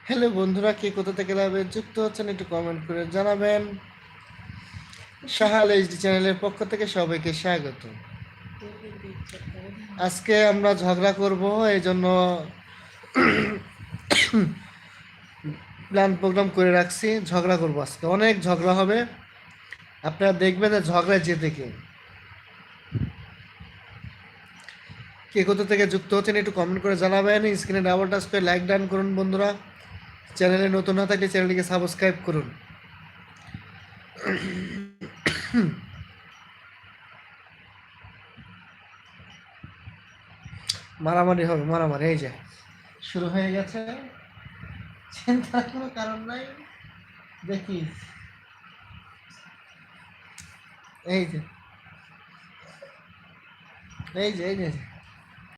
Hello বন্ধুরা, কে কোথা থেকে লাইভে যুক্ত হচ্ছেন একটু কমেন্ট করে জানাবেন। সাহাল এইচডি চ্যানেলের পক্ষ থেকে সবাইকে স্বাগত। আজকে আমরা ঝগড়া করব, এই জন্য প্ল্যান প্রোগ্রাম করে রাখছি। ঝগড়া করব, আজকে অনেক ঝগড়া হবে। আপনারা দেখবেন যে ঝগড়ায় জেতে কে। কে কোথা থেকে যুক্ত হচ্ছেন একটু কমেন্ট করে জানাবেন। স্ক্রিনে ডাবল টাচ করে লাইক ডান করুন বন্ধুরা। চ্যানেলে নতুন না থাকলে চ্যানেলটিকে সাবস্ক্রাইব করুন। মারামারি হবে, মারামারি এই যে শুরু হয়ে গেছে। চিন্তার কোনো কারণ নাই। দেখি, এই যে এই যে